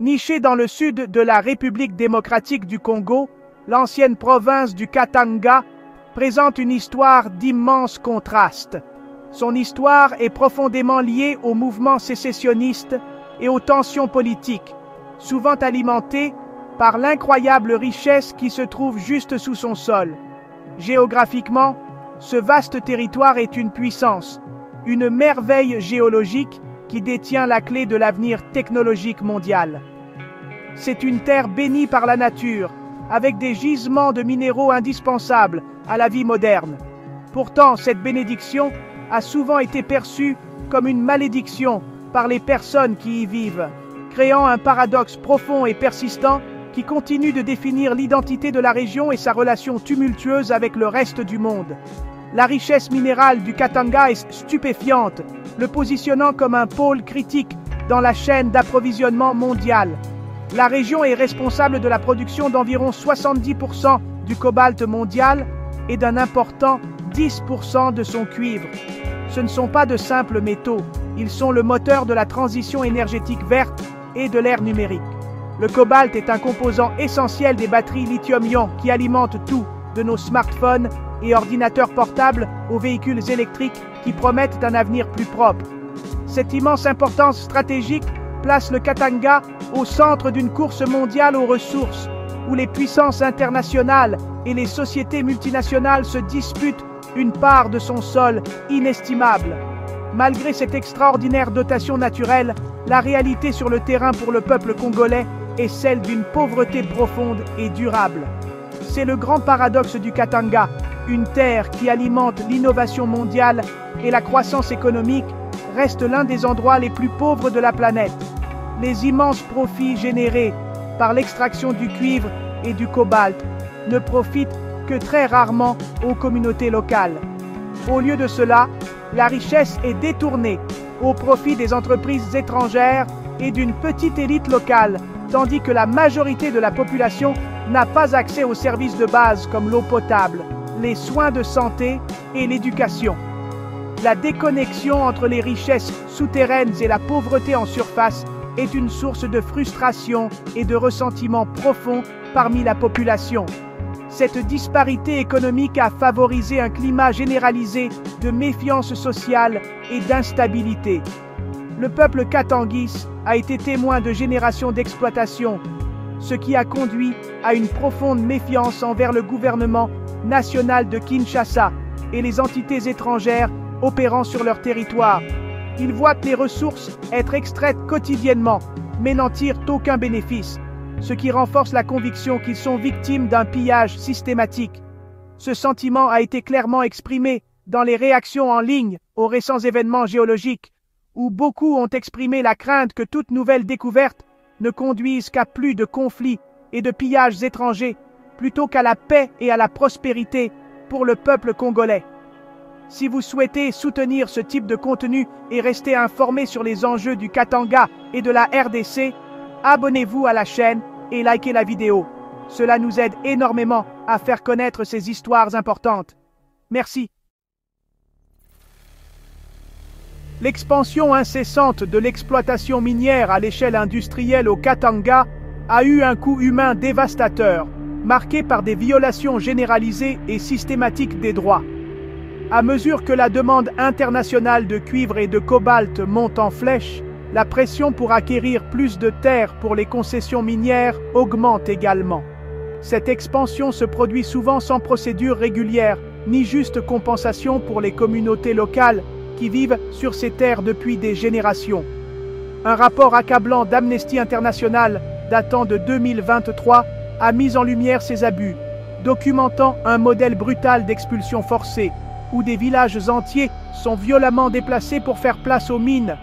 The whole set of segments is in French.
Nichée dans le sud de la République démocratique du Congo, l'ancienne province du Katanga présente une histoire d'immenses contrastes. Son histoire est profondément liée au mouvement sécessionniste et aux tensions politiques, souvent alimentées par l'incroyable richesse qui se trouve juste sous son sol. Géographiquement, ce vaste territoire est une puissance, une merveille géologique qui détient la clé de l'avenir technologique mondial. C'est une terre bénie par la nature, avec des gisements de minéraux indispensables à la vie moderne. Pourtant, cette bénédiction a souvent été perçue comme une malédiction par les personnes qui y vivent, créant un paradoxe profond et persistant qui continue de définir l'identité de la région et sa relation tumultueuse avec le reste du monde. La richesse minérale du Katanga est stupéfiante, le positionnant comme un pôle critique dans la chaîne d'approvisionnement mondiale. La région est responsable de la production d'environ 70% du cobalt mondial et d'un important 10% de son cuivre. Ce ne sont pas de simples métaux, ils sont le moteur de la transition énergétique verte et de l'ère numérique. Le cobalt est un composant essentiel des batteries lithium-ion qui alimentent tout, de nos smartphones et ordinateurs portables aux véhicules électriques qui promettent un avenir plus propre. Cette immense importance stratégique place le Katanga au centre d'une course mondiale aux ressources, où les puissances internationales et les sociétés multinationales se disputent une part de son sol inestimable. Malgré cette extraordinaire dotation naturelle, la réalité sur le terrain pour le peuple congolais est celle d'une pauvreté profonde et durable. C'est le grand paradoxe du Katanga, une terre qui alimente l'innovation mondiale et la croissance économique, reste l'un des endroits les plus pauvres de la planète. Les immenses profits générés par l'extraction du cuivre et du cobalt ne profitent que très rarement aux communautés locales. Au lieu de cela, la richesse est détournée au profit des entreprises étrangères et d'une petite élite locale, tandis que la majorité de la population n'a pas accès aux services de base comme l'eau potable, les soins de santé et l'éducation. La déconnexion entre les richesses souterraines et la pauvreté en surface est une source de frustration et de ressentiment profond parmi la population. Cette disparité économique a favorisé un climat généralisé de méfiance sociale et d'instabilité. Le peuple katangis a été témoin de générations d'exploitation, ce qui a conduit à une profonde méfiance envers le gouvernement national de Kinshasa et les entités étrangères opérant sur leur territoire. Ils voient les ressources être extraites quotidiennement, mais n'en tirent aucun bénéfice, ce qui renforce la conviction qu'ils sont victimes d'un pillage systématique. Ce sentiment a été clairement exprimé dans les réactions en ligne aux récents événements géologiques, où beaucoup ont exprimé la crainte que toute nouvelle découverte ne conduise qu'à plus de conflits et de pillages étrangers, plutôt qu'à la paix et à la prospérité pour le peuple congolais. Si vous souhaitez soutenir ce type de contenu et rester informé sur les enjeux du Katanga et de la RDC, abonnez-vous à la chaîne et likez la vidéo. Cela nous aide énormément à faire connaître ces histoires importantes. Merci. L'expansion incessante de l'exploitation minière à l'échelle industrielle au Katanga a eu un coût humain dévastateur, marqué par des violations généralisées et systématiques des droits. À mesure que la demande internationale de cuivre et de cobalt monte en flèche, la pression pour acquérir plus de terres pour les concessions minières augmente également. Cette expansion se produit souvent sans procédure régulière, ni juste compensation pour les communautés locales qui vivent sur ces terres depuis des générations. Un rapport accablant d'Amnesty International datant de 2023 a mis en lumière ces abus, documentant un modèle brutal d'expulsion forcée, où des villages entiers sont violemment déplacés pour faire place aux mines.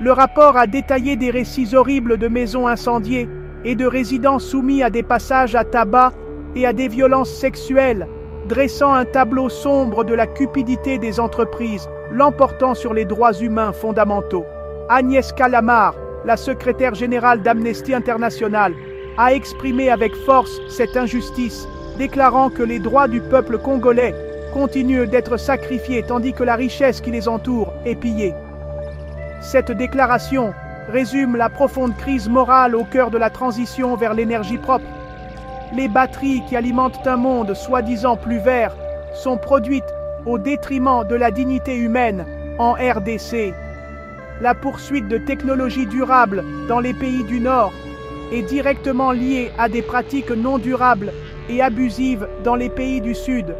Le rapport a détaillé des récits horribles de maisons incendiées et de résidents soumis à des passages à tabac et à des violences sexuelles, dressant un tableau sombre de la cupidité des entreprises, l'emportant sur les droits humains fondamentaux. Agnès Calamard, la secrétaire générale d'Amnesty International, a exprimé avec force cette injustice, déclarant que les droits du peuple congolais continuent d'être sacrifiés tandis que la richesse qui les entoure est pillée. Cette déclaration résume la profonde crise morale au cœur de la transition vers l'énergie propre. Les batteries qui alimentent un monde soi-disant plus vert sont produites au détriment de la dignité humaine en RDC. La poursuite de technologies durables dans les pays du Nord est directement liée à des pratiques non durables et abusives dans les pays du Sud.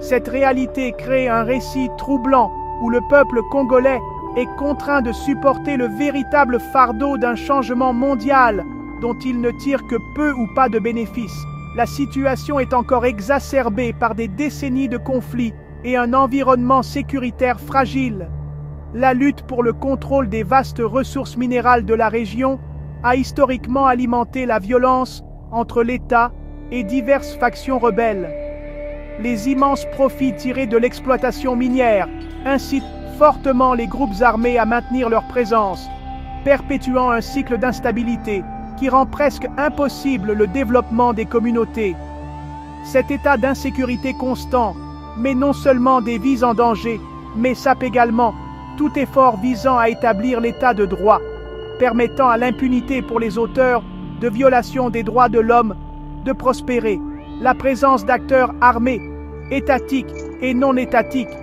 Cette réalité crée un récit troublant où le peuple congolais est contraint de supporter le véritable fardeau d'un changement mondial dont il ne tire que peu ou pas de bénéfices. La situation est encore exacerbée par des décennies de conflits et un environnement sécuritaire fragile. La lutte pour le contrôle des vastes ressources minérales de la région a historiquement alimenté la violence entre l'État et diverses factions rebelles. Les immenses profits tirés de l'exploitation minière incitent fortement les groupes armés à maintenir leur présence, perpétuant un cycle d'instabilité qui rend presque impossible le développement des communautés. Cet état d'insécurité constant met non seulement des vies en danger, mais sape également tout effort visant à établir l'état de droit, permettant à l'impunité pour les auteurs de violations des droits de l'homme de prospérer. La présence d'acteurs armés, étatiques et non étatiques,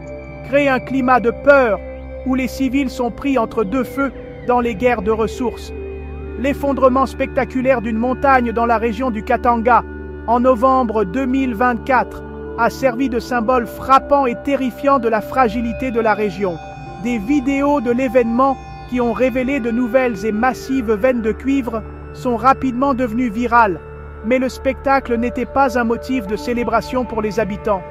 crée un climat de peur où les civils sont pris entre deux feux dans les guerres de ressources. L'effondrement spectaculaire d'une montagne dans la région du Katanga en novembre 2024 a servi de symbole frappant et terrifiant de la fragilité de la région. Des vidéos de l'événement qui ont révélé de nouvelles et massives veines de cuivre sont rapidement devenues virales, mais le spectacle n'était pas un motif de célébration pour les habitants.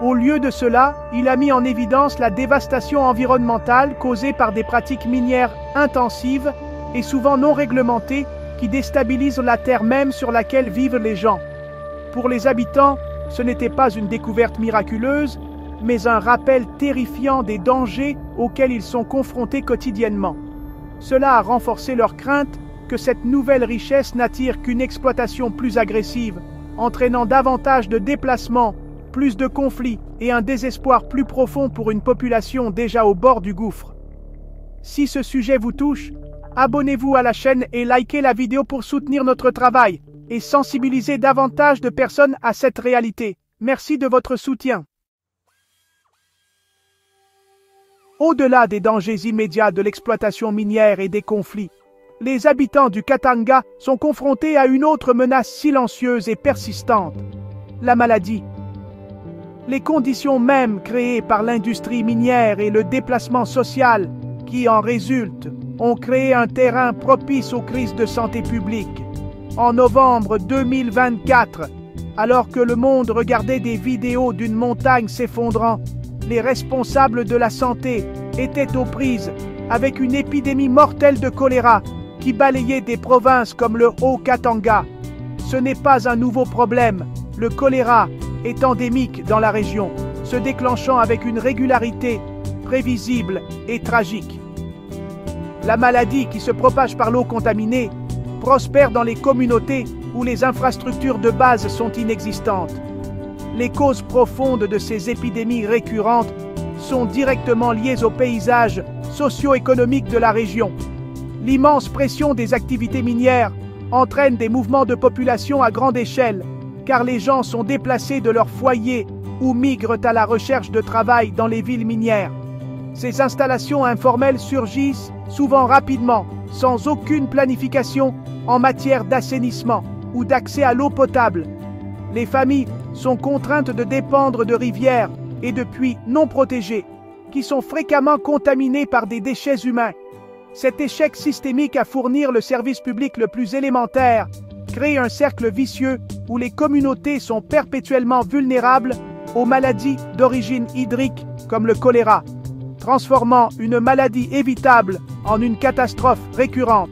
Au lieu de cela, il a mis en évidence la dévastation environnementale causée par des pratiques minières intensives et souvent non réglementées qui déstabilisent la terre même sur laquelle vivent les gens. Pour les habitants, ce n'était pas une découverte miraculeuse, mais un rappel terrifiant des dangers auxquels ils sont confrontés quotidiennement. Cela a renforcé leur crainte que cette nouvelle richesse n'attire qu'une exploitation plus agressive, entraînant davantage de déplacements, plus de conflits et un désespoir plus profond pour une population déjà au bord du gouffre. Si ce sujet vous touche, abonnez-vous à la chaîne et likez la vidéo pour soutenir notre travail et sensibiliser davantage de personnes à cette réalité. Merci de votre soutien. Au-delà des dangers immédiats de l'exploitation minière et des conflits, les habitants du Katanga sont confrontés à une autre menace silencieuse et persistante, la maladie. Les conditions mêmes créées par l'industrie minière et le déplacement social qui en résultent ont créé un terrain propice aux crises de santé publique. En novembre 2024, alors que le monde regardait des vidéos d'une montagne s'effondrant, les responsables de la santé étaient aux prises avec une épidémie mortelle de choléra qui balayait des provinces comme le Haut-Katanga. Ce n'est pas un nouveau problème. Le choléra est endémique dans la région, se déclenchant avec une régularité prévisible et tragique. La maladie qui se propage par l'eau contaminée prospère dans les communautés où les infrastructures de base sont inexistantes. Les causes profondes de ces épidémies récurrentes sont directement liées au paysage socio-économique de la région. L'immense pression des activités minières entraîne des mouvements de population à grande échelle, car les gens sont déplacés de leur foyer ou migrent à la recherche de travail dans les villes minières. Ces installations informelles surgissent souvent rapidement, sans aucune planification en matière d'assainissement ou d'accès à l'eau potable. Les familles sont contraintes de dépendre de rivières et de puits non protégés, qui sont fréquemment contaminés par des déchets humains. Cet échec systémique à fournir le service public le plus élémentaire crée un cercle vicieux où les communautés sont perpétuellement vulnérables aux maladies d'origine hydrique comme le choléra, transformant une maladie évitable en une catastrophe récurrente.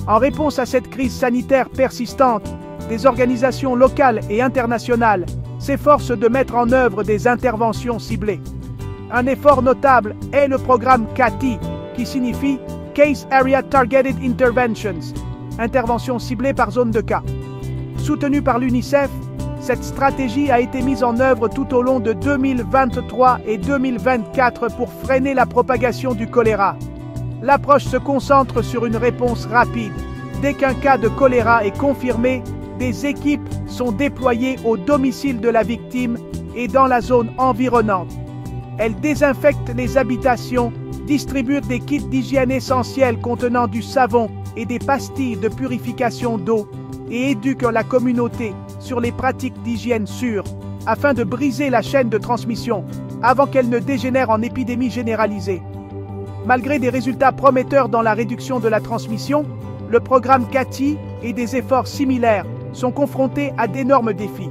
En réponse à cette crise sanitaire persistante, des organisations locales et internationales s'efforcent de mettre en œuvre des interventions ciblées. Un effort notable est le programme CATI, qui signifie Case Area Targeted Interventions, intervention ciblée par zone de cas. Soutenue par l'UNICEF, cette stratégie a été mise en œuvre tout au long de 2023 et 2024 pour freiner la propagation du choléra. L'approche se concentre sur une réponse rapide. Dès qu'un cas de choléra est confirmé, des équipes sont déployées au domicile de la victime et dans la zone environnante. Elles désinfectent les habitations, distribuent des kits d'hygiène essentiels contenant du savon et des pastilles de purification d'eau et éduquent la communauté sur les pratiques d'hygiène sûres afin de briser la chaîne de transmission avant qu'elle ne dégénère en épidémie généralisée. Malgré des résultats prometteurs dans la réduction de la transmission, le programme CATI et des efforts similaires sont confrontés à d'énormes défis.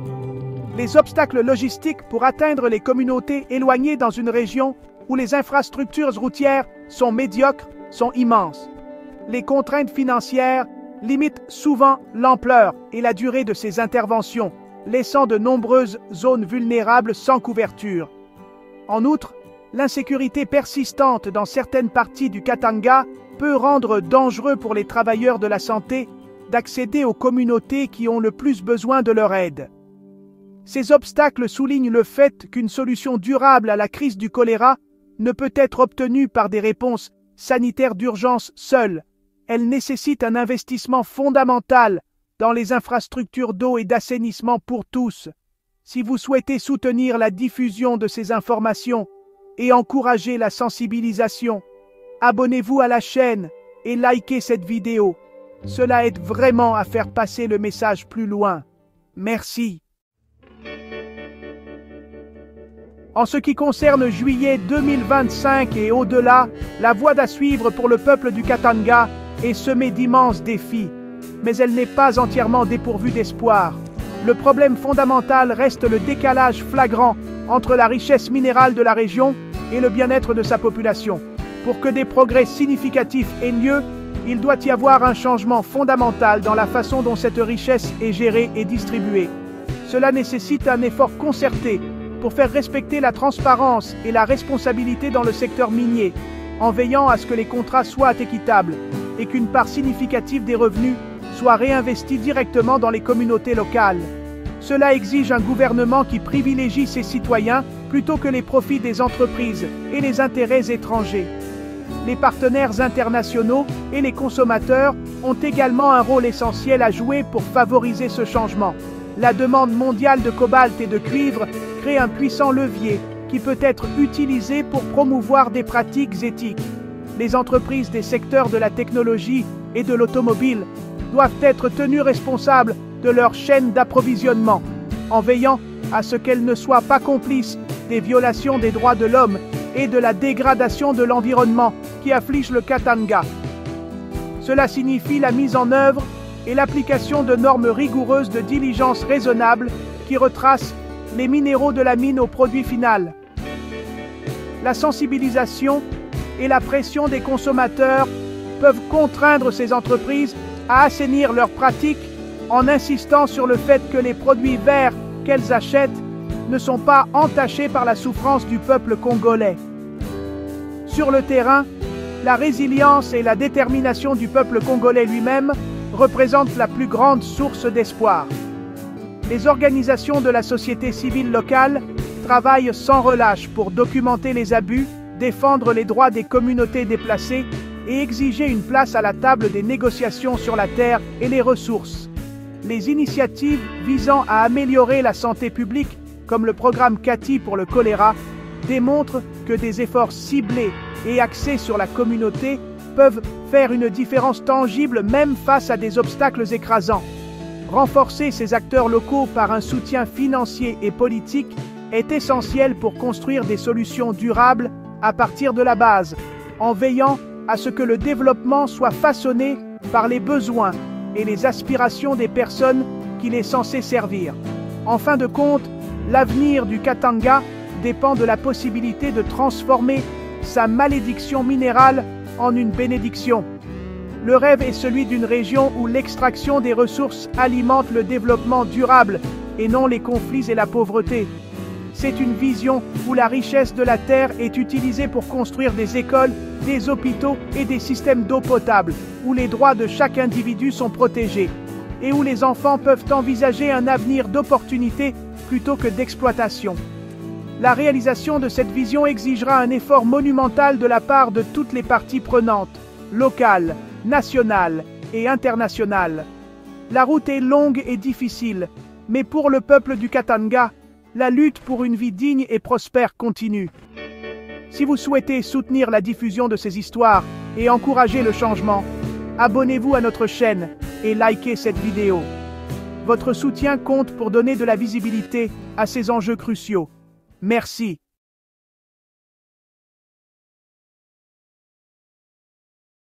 Les obstacles logistiques pour atteindre les communautés éloignées dans une région où les infrastructures routières sont médiocres sont immenses. Les contraintes financières limitent souvent l'ampleur et la durée de ces interventions, laissant de nombreuses zones vulnérables sans couverture. En outre, l'insécurité persistante dans certaines parties du Katanga peut rendre dangereux pour les travailleurs de la santé d'accéder aux communautés qui ont le plus besoin de leur aide. Ces obstacles soulignent le fait qu'une solution durable à la crise du choléra ne peut être obtenue par des réponses sanitaires d'urgence seules. Elle nécessite un investissement fondamental dans les infrastructures d'eau et d'assainissement pour tous. Si vous souhaitez soutenir la diffusion de ces informations et encourager la sensibilisation, abonnez-vous à la chaîne et likez cette vidéo. Cela aide vraiment à faire passer le message plus loin. Merci. En ce qui concerne juillet 2025 et au-delà, la voie à suivre pour le peuple du Katanga est semée d'immenses défis, mais elle n'est pas entièrement dépourvue d'espoir. Le problème fondamental reste le décalage flagrant entre la richesse minérale de la région et le bien-être de sa population. Pour que des progrès significatifs aient lieu, il doit y avoir un changement fondamental dans la façon dont cette richesse est gérée et distribuée. Cela nécessite un effort concerté pour faire respecter la transparence et la responsabilité dans le secteur minier, en veillant à ce que les contrats soient équitables et qu'une part significative des revenus soit réinvestie directement dans les communautés locales. Cela exige un gouvernement qui privilégie ses citoyens plutôt que les profits des entreprises et les intérêts étrangers. Les partenaires internationaux et les consommateurs ont également un rôle essentiel à jouer pour favoriser ce changement. La demande mondiale de cobalt et de cuivre crée un puissant levier qui peut être utilisé pour promouvoir des pratiques éthiques. Les entreprises des secteurs de la technologie et de l'automobile doivent être tenues responsables de leur chaîne d'approvisionnement, en veillant à ce qu'elles ne soient pas complices des violations des droits de l'homme et de la dégradation de l'environnement qui afflige le Katanga. Cela signifie la mise en œuvre et l'application de normes rigoureuses de diligence raisonnable qui retracent les minéraux de la mine au produit final. La sensibilisation et la pression des consommateurs peuvent contraindre ces entreprises à assainir leurs pratiques en insistant sur le fait que les produits verts qu'elles achètent ne sont pas entachés par la souffrance du peuple congolais. Sur le terrain, la résilience et la détermination du peuple congolais lui-même représentent la plus grande source d'espoir. Les organisations de la société civile locale travaillent sans relâche pour documenter les abus, défendre les droits des communautés déplacées et exiger une place à la table des négociations sur la terre et les ressources. Les initiatives visant à améliorer la santé publique, comme le programme CATI pour le choléra, démontrent que des efforts ciblés et axés sur la communauté peuvent faire une différence tangible même face à des obstacles écrasants. Renforcer ces acteurs locaux par un soutien financier et politique est essentiel pour construire des solutions durables à partir de la base, en veillant à ce que le développement soit façonné par les besoins et les aspirations des personnes qu'il est censé servir. En fin de compte, l'avenir du Katanga dépend de la possibilité de transformer sa malédiction minérale en une bénédiction. Le rêve est celui d'une région où l'extraction des ressources alimente le développement durable et non les conflits et la pauvreté. C'est une vision où la richesse de la terre est utilisée pour construire des écoles, des hôpitaux et des systèmes d'eau potable, où les droits de chaque individu sont protégés, et où les enfants peuvent envisager un avenir d'opportunité plutôt que d'exploitation. La réalisation de cette vision exigera un effort monumental de la part de toutes les parties prenantes. locales, nationales et internationales. La route est longue et difficile, mais pour le peuple du Katanga, la lutte pour une vie digne et prospère continue. Si vous souhaitez soutenir la diffusion de ces histoires et encourager le changement, abonnez-vous à notre chaîne et likez cette vidéo. Votre soutien compte pour donner de la visibilité à ces enjeux cruciaux. Merci.